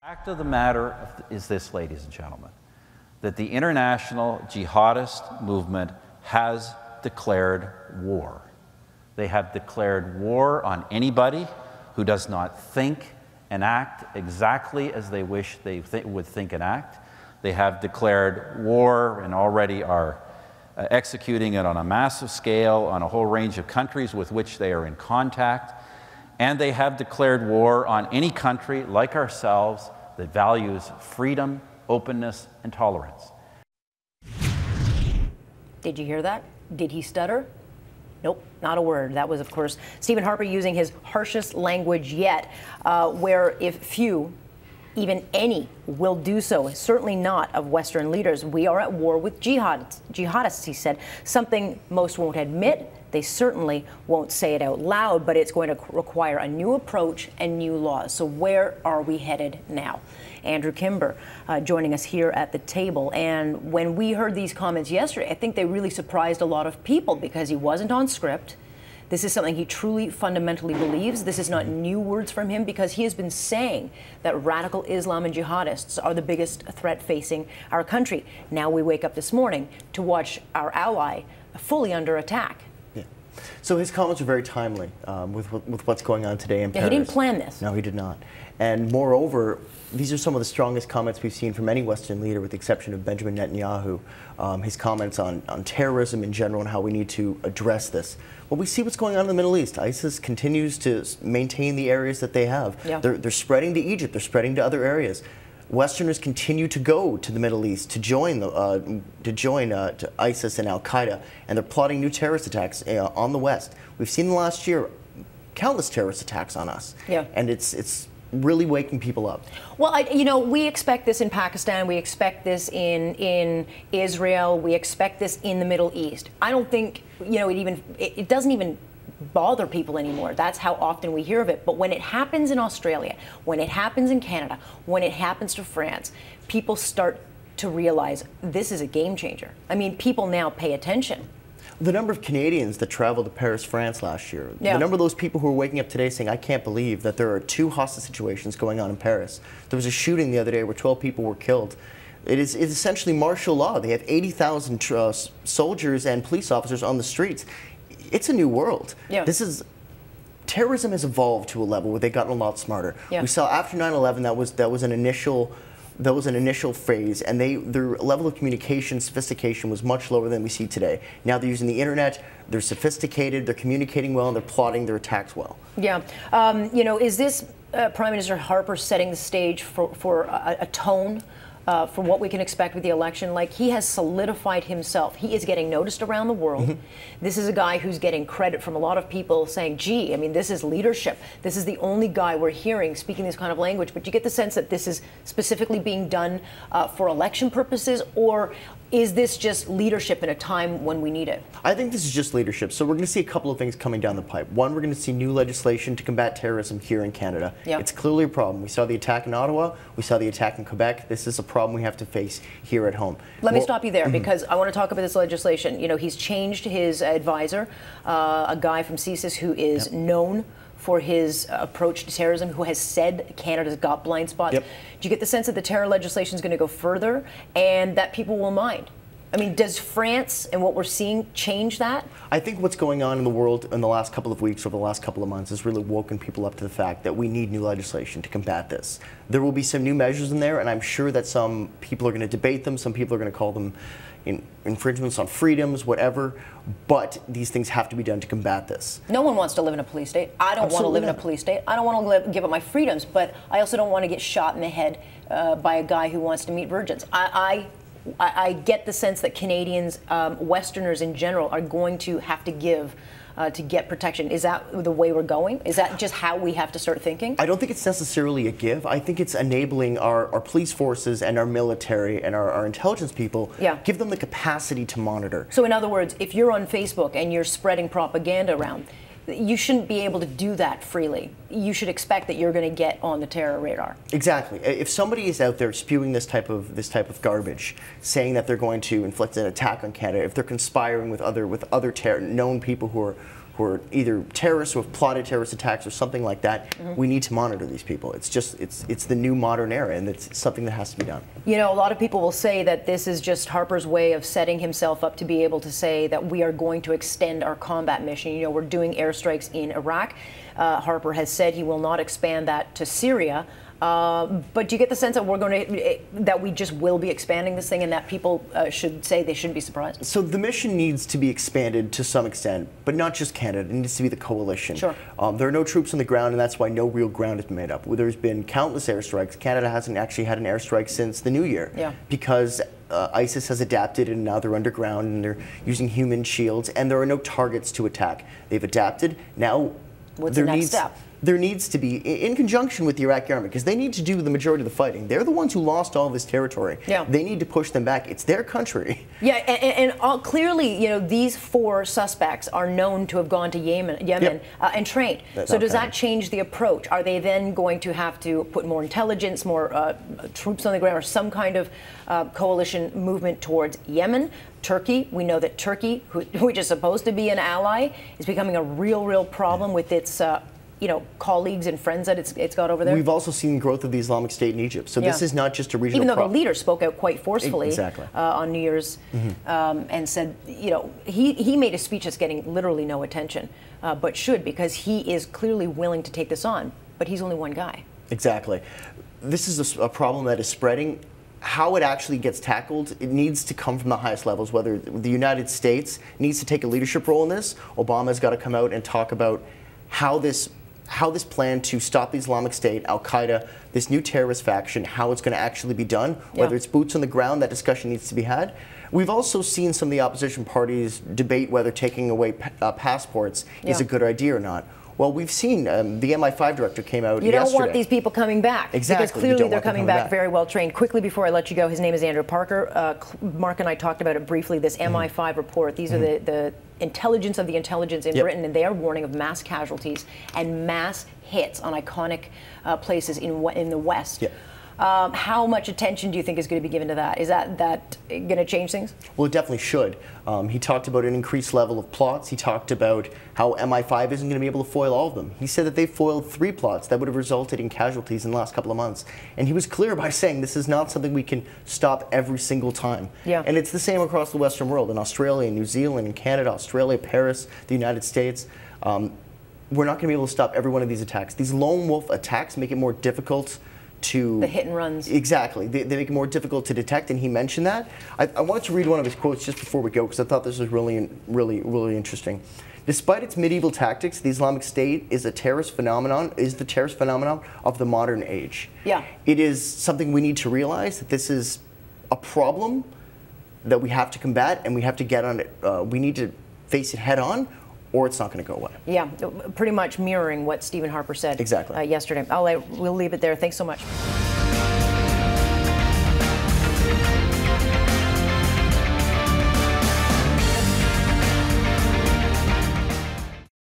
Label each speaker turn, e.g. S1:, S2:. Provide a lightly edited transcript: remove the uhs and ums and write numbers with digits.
S1: Fact of the matter is this, ladies and gentlemen, that the international jihadist movement has declared war. They have declared war on anybody who does not think and act exactly as they wish they would think and act. They have declared war and already are executing it on a massive scale on a whole range of countries with which they are in contact. And they have declared war on any country like ourselves that values freedom, openness, and tolerance.
S2: Did you hear that? Did he stutter? Nope, not a word. That was, of course, Stephen Harper using his harshest language yet, where if few, even any, will do so, certainly not of Western leaders. We are at war with jihadists, he said. Something most won't admit. They certainly won't say it out loud, but it's going to require a new approach and new laws. So where are we headed now? Andrew Kimber joining us here at the table. And when we heard these comments yesterday, I think they really surprised a lot of people because he wasn't on script. This is something he truly fundamentally believes. This is not new words from him because he has been saying that radical Islam and jihadists are the biggest threat facing our country. Now we wake up this morning to watch our ally fully under attack.
S3: So his comments are very timely with what's going on today in Paris.
S2: He didn't plan this.
S3: No, he did not. And moreover, these are some of the strongest comments we've seen from any Western leader, with the exception of Benjamin Netanyahu. His comments on terrorism in general and how we need to address this. Well, we see what's going on in the Middle East. ISIS continues to maintain the areas that they have. Yeah. They're spreading to Egypt. They're spreading to other areas. Westerners continue to go to the Middle East to join to ISIS and Al Qaeda, and they're plotting new terrorist attacks on the West. We've seen last year countless terrorist attacks on us, and it's really waking people up.
S2: Well, you know, we expect this in Pakistan, we expect this in Israel, we expect this in the Middle East. I don't think, you know, it doesn't even bother people anymore. That's how often we hear of it. But when it happens in Australia, when it happens in Canada, when it happens to France, people start to realize this is a game changer. I mean, people now pay attention.
S3: The number of Canadians that traveled to Paris, France last year, the number of those people who are waking up today saying, I can't believe that there are 2 hostage situations going on in Paris. There was a shooting the other day where 12 people were killed. It's essentially martial law. They have 80,000 soldiers and police officers on the streets. It's a new world. Terrorism has evolved to a level where they've gotten a lot smarter. We saw after 9/11 that was an initial phase, and their level of communication sophistication was much lower than we see today. Now they're using the internet. They're sophisticated. They're communicating well, and they're plotting their attacks well.
S2: Yeah, you know, is this Prime Minister Harper setting the stage for a tone? For what we can expect with the election? Like, he has solidified himself. He is getting noticed around the world. This is a guy who's getting credit from a lot of people saying, gee, I mean, this is leadership. This is the only guy we're hearing speaking this kind of language. But you get the sense that this is specifically being done for election purposes, or is this just leadership in a time when we need it?
S3: I think this is just leadership. So we're going to see a couple of things coming down the pipe. One, we're going to see new legislation to combat terrorism here in Canada. It's clearly a problem. We saw the attack in Ottawa. We saw the attack in Quebec. This is a problem we have to face here at home.
S2: Let me stop you there because I want to talk about this legislation. You know, he's changed his advisor, a guy from CSIS who is known for his approach to terrorism, who has said Canada's got blind spots. Do you get the sense that the terror legislation is going to go further and that people will mind? I mean, does France and what we're seeing change that?
S3: I think what's going on in the world in the last couple of weeks, over the last couple of months, has really woken people up to the fact that we need new legislation to combat this. There will be some new measures in there, and I'm sure that some people are going to debate them. Some people are going to call them infringements on freedoms, whatever. But these things have to be done to combat this.
S2: No one wants to live in a police state. I don't want to live in a police state. I don't want to give up my freedoms, but I also don't want to get shot in the head by a guy who wants to meet virgins. I get the sense that Canadians, Westerners in general, are going to have to give to get protection. Is that the way we're going? Is that just how we have to start thinking?
S3: I don't think it's necessarily a give. I think it's enabling our police forces and our military and our intelligence people, give them the capacity to monitor.
S2: So in other words, if you're on Facebook and you're spreading propaganda around, you shouldn't be able to do that freely. You should expect that you're going to get on the terror radar.
S3: Exactly. If somebody is out there spewing this type of garbage, saying that they're going to inflict an attack on Canada, if they're conspiring with other known people who who are either terrorists or have plotted terrorist attacks or something like that. We need to monitor these people. It's just, it's the new modern era, and it's something that has to be done.
S2: You know, a lot of people will say that this is just Harper's way of setting himself up to be able to say that we are going to extend our combat mission. You know, we're doing airstrikes in Iraq. Harper has said he will not expand that to Syria. But do you get the sense that we're going to, that we just will be expanding this thing, and that people should say they shouldn't be surprised?
S3: So the mission needs to be expanded to some extent, but not just Canada. It needs to be the coalition.
S2: Sure.
S3: There are no troops on the ground, and that's why no real ground has been made up. There's been countless airstrikes. Canada hasn't actually had an airstrike since the New Year.
S2: Yeah.
S3: Because ISIS has adapted, and now they're underground, and they're using human shields, and there are no targets to attack. They've adapted. Now,
S2: what's the next step?
S3: There needs to be, in conjunction with the Iraqi army, because they need to do the majority of the fighting. They're the ones who lost all this territory.
S2: Yeah.
S3: They need to push them back. It's their country.
S2: Yeah, and clearly, you know, these 4 suspects are known to have gone to Yemen
S3: Yep.
S2: And trained. So does that change the approach? Are they then going to have to put more intelligence, more troops on the ground, or some kind of coalition movement towards Yemen? Turkey, we know that Turkey, which is supposed to be an ally, is becoming a real problem with its you know, colleagues and friends that it's got over there.
S3: We've also seen growth of the Islamic State in Egypt. So this is not just a regional
S2: Even though the leader spoke out quite forcefully on New Year's and said, you know, he made a speech that's getting literally no attention, but should, because he is clearly willing to take this on. But he's only one guy.
S3: Exactly. This is a problem that is spreading. How it actually gets tackled, it needs to come from the highest levels, whether the United States needs to take a leadership role in this. Obama's got to come out and talk about how this plan to stop the Islamic State, Al-Qaeda, this new terrorist faction, how it's going to actually be done, whether it's boots on the ground, that discussion needs to be had. We've also seen some of the opposition parties debate whether taking away passports is a good idea or not. Well, we've seen the MI5 director came out yesterday.
S2: You don't want these people coming back.
S3: Exactly.
S2: Because clearly they're coming back very well trained. Quickly before I let you go, his name is Andrew Parker. Mark and I talked about it briefly, this MI5 report. These are the intelligence of the intelligence in Britain, and they are warning of mass casualties and mass hits on iconic places in the West. How much attention do you think is going to be given to that? Is that going to change things?
S3: Well, it definitely should. He talked about an increased level of plots. He talked about how MI5 isn't going to be able to foil all of them. He said that they foiled 3 plots that would have resulted in casualties in the last couple of months. And he was clear by saying this is not something we can stop every single time. And it's the same across the Western world, in Australia, New Zealand, in Canada, Australia, Paris, the United States. We're not going to be able to stop every one of these attacks. These lone wolf attacks make it more difficult to...
S2: The hit and runs.
S3: Exactly. They make it more difficult to detect, and he mentioned that. I wanted to read one of his quotes just before we go, because I thought this was really interesting. Despite its medieval tactics, the Islamic State is the terrorist phenomenon of the modern age. It is something we need to realize, that this is a problem that we have to combat, and we have to get on it. We need to face it head on, or it's not going to go away. Yeah, pretty much mirroring what Stephen Harper said yesterday. We'll leave it there. Thanks so much.